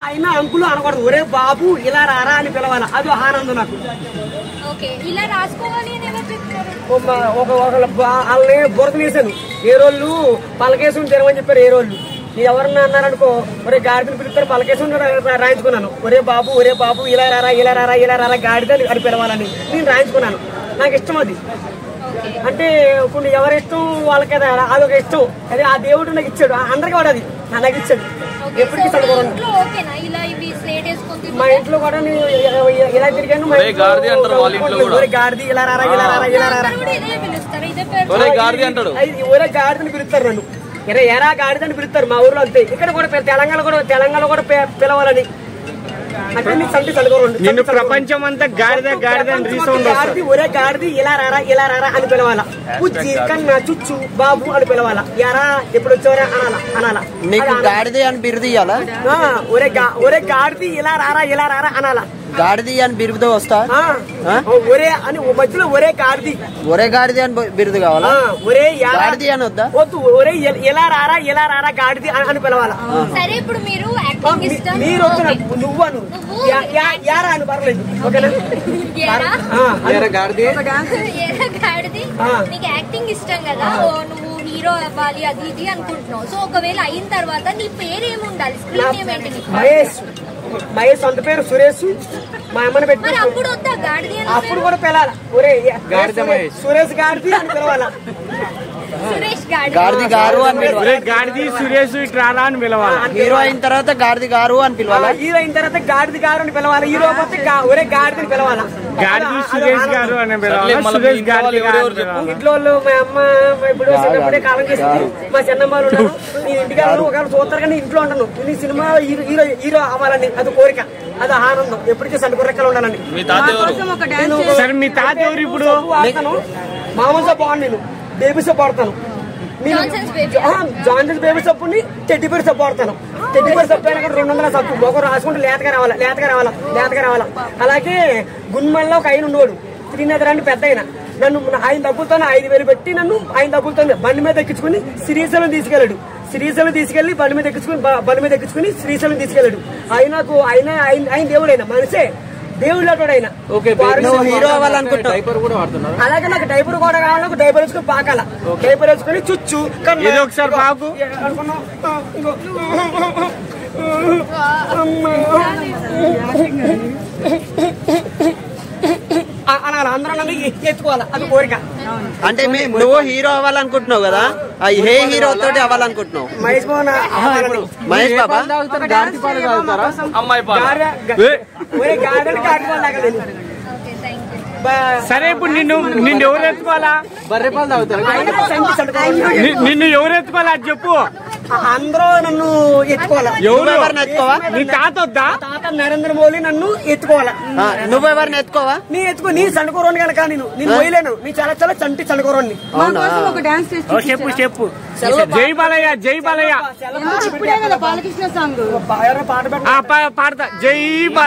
అయినా అంకులు అనకూడదు, ఒరే బాబు ఇలా రారా అని పిలవాలి, అది ఆనందం నాకు. వాళ్ళని బురద తీసాను, ఏ రోజు పలకేసుకుని తినమని చెప్పారు. ఏ రోజు ఎవరన్నా అన్నారనుకో, ఒరే గాడిదని పిలుస్తారు, పలకేసుకుని రాయించుకున్నాను. ఒరే బాబు ఇలా రారా ఇలా రారా ఇలా రారా గాడిద అని పిలవాలని నేను రాయించుకున్నాను. నాకు ఇష్టం అది. అంటే ఇప్పుడు ఎవరి ఇష్టం వాళ్ళకి అదొక ఇష్టం. అదే ఆ దేవుడు నాకు ఇచ్చాడు, అందరికి వాడు అది నాకు ఇచ్చాడు. ఎప్పటికీ చదువుకోవాలి. మా ఇంట్లో కూడా నేను ఇలా తిరిగాను. గాడిది ఇలా రారా ఇలా రారా ఇలా రారా ఒరే గాడిదని పిలుస్తారు నన్ను. ఎరా గాడిదని పిలుస్తారు మా ఊర్లో. అంతే ఇక్కడ కూడా తెలంగాణ కూడా పిలవాలని. అంటే నిన్ను ప్రపంచం అంతా గాడిద గాడిద ఒరే గాడిది ఇలా రారా అని పిలవాలా. పుచ్చి కన్నా చుచ్చు బాబు అని పిలవాలా. ఎరా ఎప్పుడు వచ్చారా అనాలా. నీకు గాడిది అని బిరుదు ఇయ్యాలా? ఒరే గాడిది ఇలా రారా అనాలా. గాడిది అని బిరుదు వస్తా? ఒరే అని మధ్యలో ఒరే గాడిది అని బిరుదు కావాలా? ఒరే గాడిది అని వద్దా? వద్దు, ఒరే ఇలా రారా గాడిది అని పిలవాలా. సరే, ఇప్పుడు మీరు నువ్వు యారా అని పర్లేదు, ఓకేనా? నీకు యాక్టింగ్ ఇష్టం కదా, నువ్వు హీరో అవ్వాలి అది ఇది అనుకుంటున్నావు. సో ఒకవేళ అయిన తర్వాత నీ పేరు ఏముండాలి? స్క్రీన్ నేమ్ ఏంటి? మహేష్ సొంత పేరు సురేష్. మా అమ్మని పెట్టి అప్పుడు వద్దా గాడిది? అప్పుడు కూడా పిలవాలా. ఒరే సురేష్ గాడిది అని పిలవాలా. గాడిది గారు అని గాడిది సురేష్ ఇట్రారా అని పిలవాలి. హీరో అయిన తర్వాత గాడిది గారు అని పిలవాలా. హీరో అయిన తర్వాత గాడిది గారు అని పిలవాలి. హీరో పోతే ఒరే గాడిది అని పిలవాలా. గాడిది సురేష్ గారు అని పిలవాలి. సురేష్ గాడిది ఇంట్లో మా అమ్మ ఇప్పుడు ఇప్పుడే కాలం చేసింది. మా చిన్నమ్మ ఉన్నారు, నేను ఇంటికాలను ఒకవేళ చూస్తారు కానీ ఇంట్లో ఉంటాను. నీ సినిమా హీరో అవ్వాలని అది కోరిక, అది ఆనందం. ఎప్పటికీ సండుకురెక్కలు ఉండాలని. సరే, మీ తాత ఎవరు ఇప్పుడు? మామూలుగా బాగుంది. నేను బేబీ సోప్ వాడతాను. జాన్సన్స్ బేబీ సోప్ని టెడ్డీ బేర్ సోప్ వాడతాను. టెడ్డీ బేర్ సోప్ అయినా 200 సబ్బు మొగ రాసుకుంటే లేతగా రావాలా. అలాగే గున్మల్లో ఒక ఆయన ఉండేవాడు, శ్రీనగరాన్ని పెద్ద ఆయన. నన్ను ఆయన డబ్బులతో 5,000 పెట్టి నన్ను ఆయన డబ్బులతో బండి మీద ఎక్కించుకుని శ్రీశైలం తీసుకెళ్లాడు. శ్రీశైలం తీసుకెళ్లి బండి మీద ఎక్కించుకుని శ్రీశైలం తీసుకెళ్లాడు. ఆయన దేవుడు, అయినా మనిషే దేవుడు ఆయన. హీరో అవ్వాలనుకుంటున్నా. అలాగే నాకు డైపర్ కూడా కావాలి. నాకు డైపర్ వేసుకుని పాకాల, డైపర్ వేసుకుని చుచ్చు ఒకసారి బాబు అనాలి. అందరూ నన్ను ఎత్తుకోవాలి, అది కోరిక. అంటే నువ్వు హీరో అవ్వాలనుకుంటున్నావు కదా, ఏ హీరో తోటి అవ్వాలనుకుంటున్నావు? మహేష్ బాబా. సరే, ఇప్పుడు నిన్ను ఎవరు ఎత్తుకోవాలా? బర్రెపాలు తాగుతారు. నిన్ను ఎవరు ఎత్తుకోవాలా అది చెప్పు. అందరూ నన్ను ఎత్తుకోవాలా. ఎవరిని ఎత్తుకోవా? నీ తాత వద్దా? తాత నరేంద్ర మోదీ నన్ను ఎత్తుకోవాలా. నువ్వెవరిని ఎత్తుకోవా? నీ ఎత్తుకో, నీ చండుకోరోని కనుక నేను పోయలేను. నీ చాలా చంటి చండుకోరోని. చెప్పు. జై బాలయ్య పాట పాడతా. జై బాలయ్య.